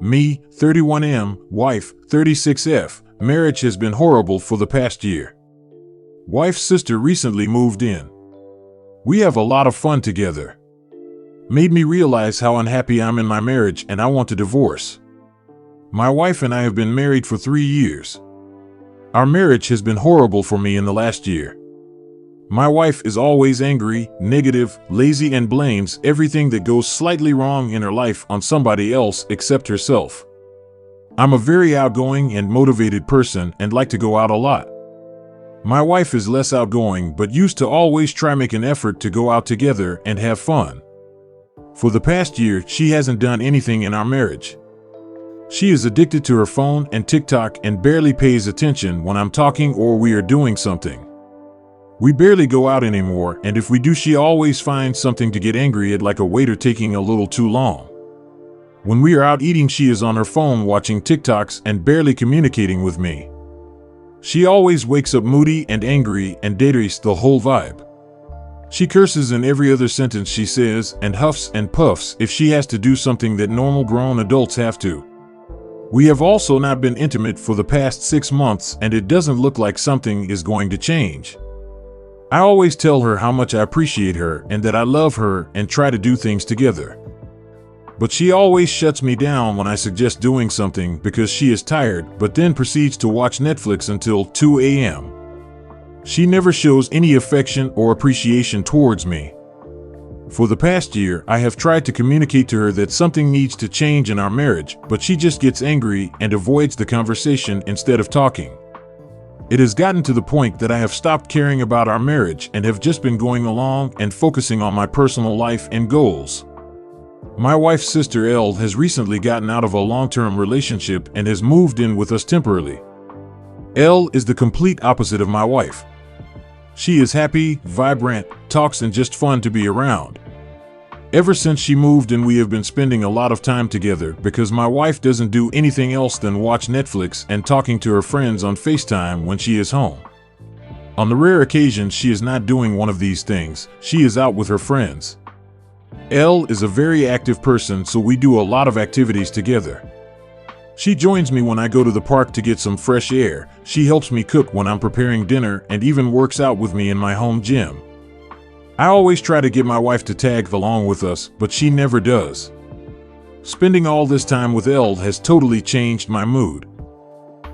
Me, 31M, wife, 36F, marriage has been horrible for the past year. Wife's sister recently moved in. We have a lot of fun together. Made me realize how unhappy I'm in my marriage and I want to divorce. My wife and I have been married for 3 years. Our marriage has been horrible for me in the last year. My wife is always angry, negative, lazy, and blames everything that goes slightly wrong in her life on somebody else except herself. I'm a very outgoing and motivated person and like to go out a lot. My wife is less outgoing but used to always try make an effort to go out together and have fun. For the past year, she hasn't done anything in our marriage. She is addicted to her phone and TikTok and barely pays attention when I'm talking or we are doing something. We barely go out anymore, and if we do, she always finds something to get angry at, like a waiter taking a little too long. When we are out eating, she is on her phone watching TikToks and barely communicating with me. She always wakes up moody and angry and daydreams the whole vibe. She curses in every other sentence she says and huffs and puffs if she has to do something that normal grown adults have to. We have also not been intimate for the past 6 months, and it doesn't look like something is going to change. I always tell her how much I appreciate her and that I love her and try to do things together. But she always shuts me down when I suggest doing something because she is tired, but then proceeds to watch Netflix until 2 a.m. She never shows any affection or appreciation towards me. For the past year, I have tried to communicate to her that something needs to change in our marriage, but she just gets angry and avoids the conversation instead of talking. It has gotten to the point that I have stopped caring about our marriage and have just been going along and focusing on my personal life and goals. My wife's sister Elle has recently gotten out of a long-term relationship and has moved in with us temporarily. Elle is the complete opposite of my wife. She is happy, vibrant, talks, and just fun to be around. Ever since she moved in, we have been spending a lot of time together because my wife doesn't do anything else than watch Netflix and talking to her friends on FaceTime when she is home. On the rare occasions she is not doing one of these things, she is out with her friends. Elle is a very active person, so we do a lot of activities together. She joins me when I go to the park to get some fresh air, she helps me cook when I'm preparing dinner, and even works out with me in my home gym. I always try to get my wife to tag along with us, but she never does. Spending all this time with Elle has totally changed my mood.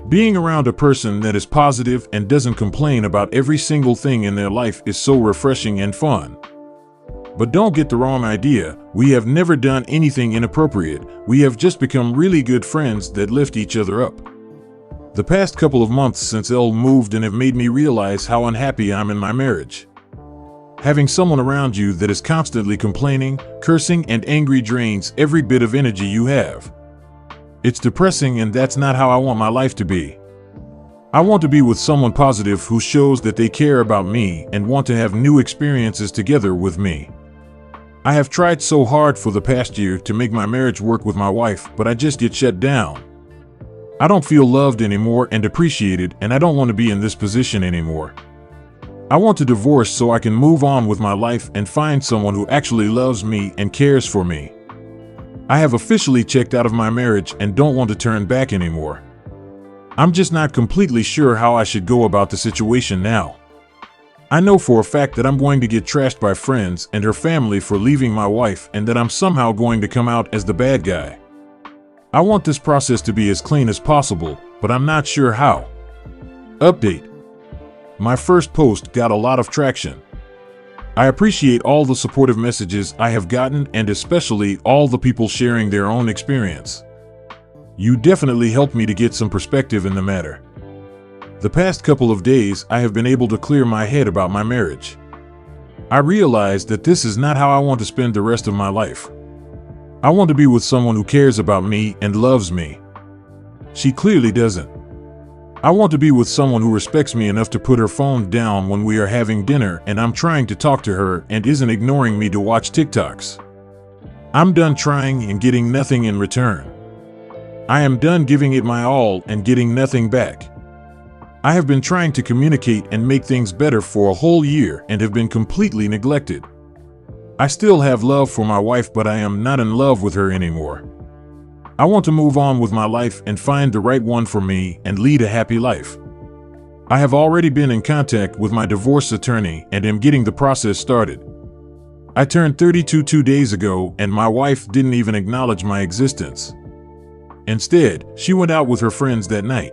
Being around a person that is positive and doesn't complain about every single thing in their life is so refreshing and fun. But don't get the wrong idea, we have never done anything inappropriate, we have just become really good friends that lift each other up. The past couple of months since Elle moved in have made me realize how unhappy I'm in my marriage. Having someone around you that is constantly complaining, cursing, and angry drains every bit of energy you have. It's depressing, and that's not how I want my life to be. I want to be with someone positive who shows that they care about me and want to have new experiences together with me. I have tried so hard for the past year to make my marriage work with my wife, but I just get shut down. I don't feel loved anymore and appreciated, and I don't want to be in this position anymore. I want to divorce so I can move on with my life and find someone who actually loves me and cares for me. I have officially checked out of my marriage and don't want to turn back anymore. I'm just not completely sure how I should go about the situation now. I know for a fact that I'm going to get trashed by friends and her family for leaving my wife, and that I'm somehow going to come out as the bad guy. I want this process to be as clean as possible, but I'm not sure how. Update. My first post got a lot of traction. I appreciate all the supportive messages I have gotten, and especially all the people sharing their own experience. You definitely helped me to get some perspective in the matter. The past couple of days, I have been able to clear my head about my marriage. I realized that this is not how I want to spend the rest of my life. I want to be with someone who cares about me and loves me. She clearly doesn't. I want to be with someone who respects me enough to put her phone down when we are having dinner and I'm trying to talk to her and isn't ignoring me to watch TikToks. I'm done trying and getting nothing in return. I am done giving it my all and getting nothing back. I have been trying to communicate and make things better for a whole year and have been completely neglected. I still have love for my wife, but I am not in love with her anymore. I want to move on with my life and find the right one for me and lead a happy life. I have already been in contact with my divorce attorney and am getting the process started. I turned 32 2 days ago and my wife didn't even acknowledge my existence. Instead, she went out with her friends that night.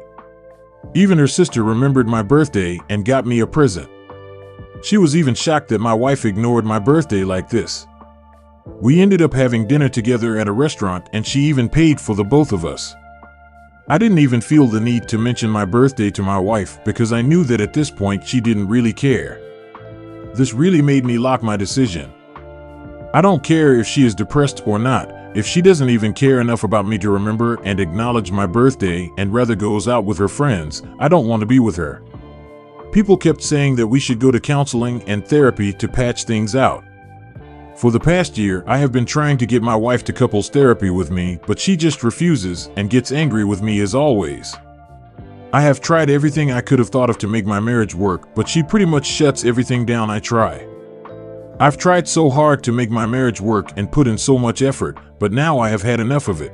Even her sister remembered my birthday and got me a present. She was even shocked that my wife ignored my birthday like this. We ended up having dinner together at a restaurant and she even paid for the both of us. I didn't even feel the need to mention my birthday to my wife because I knew that at this point she didn't really care. This really made me lock my decision. I don't care if she is depressed or not. If she doesn't even care enough about me to remember and acknowledge my birthday and rather goes out with her friends, I don't want to be with her. People kept saying that we should go to counseling and therapy to patch things out. For the past year, I have been trying to get my wife to couples therapy with me, but she just refuses and gets angry with me as always. I have tried everything I could have thought of to make my marriage work, but she pretty much shuts everything down I try. I've tried so hard to make my marriage work and put in so much effort, but now I have had enough of it.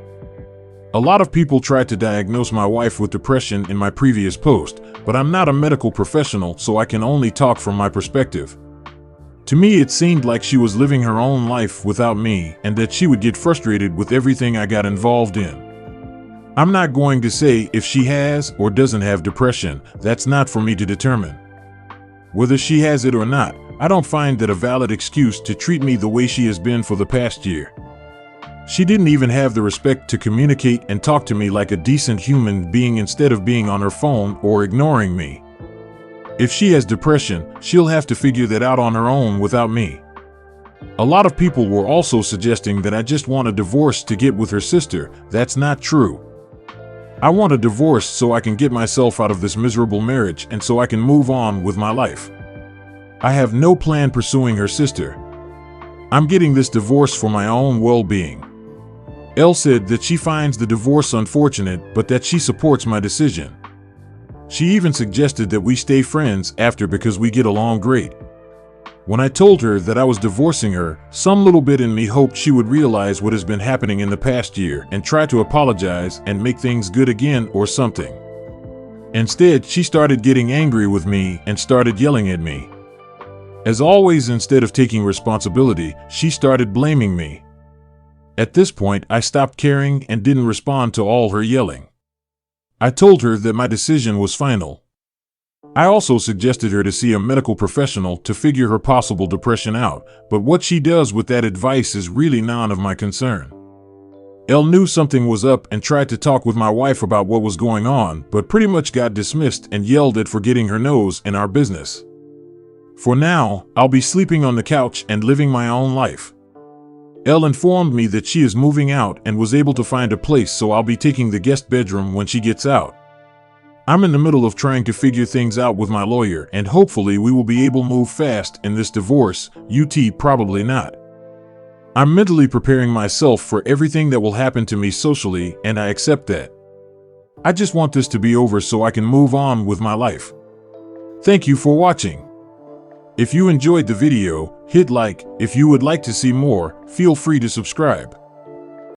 A lot of people tried to diagnose my wife with depression in my previous post, but I'm not a medical professional, so I can only talk from my perspective. To me, it seemed like she was living her own life without me and that she would get frustrated with everything I got involved in. I'm not going to say if she has or doesn't have depression. That's not for me to determine. Whether she has it or not, I don't find that a valid excuse to treat me the way she has been for the past year. She didn't even have the respect to communicate and talk to me like a decent human being instead of being on her phone or ignoring me. If she has depression, she'll have to figure that out on her own without me. A lot of people were also suggesting that I just want a divorce to get with her sister. That's not true. I want a divorce so I can get myself out of this miserable marriage and so I can move on with my life. I have no plan pursuing her sister. I'm getting this divorce for my own well-being. Elle said that she finds the divorce unfortunate, but that she supports my decision. She even suggested that we stay friends after because we get along great. When I told her that I was divorcing her, some little bit in me hoped she would realize what has been happening in the past year and try to apologize and make things good again or something. Instead, she started getting angry with me and started yelling at me. As always, instead of taking responsibility, she started blaming me. At this point, I stopped caring and didn't respond to all her yelling. I told her that my decision was final. I also suggested her to see a medical professional to figure her possible depression out, but what she does with that advice is really none of my concern. Elle knew something was up and tried to talk with my wife about what was going on, but pretty much got dismissed and yelled at for getting her nose in our business. For now, I'll be sleeping on the couch and living my own life. Elle informed me that she is moving out and was able to find a place, so I'll be taking the guest bedroom when she gets out. I'm in the middle of trying to figure things out with my lawyer, and hopefully we will be able to move fast in this divorce. Probably not. I'm mentally preparing myself for everything that will happen to me socially, and I accept that. I just want this to be over so I can move on with my life. Thank you for watching. If you enjoyed the video, hit like. If you would like to see more, feel free to subscribe.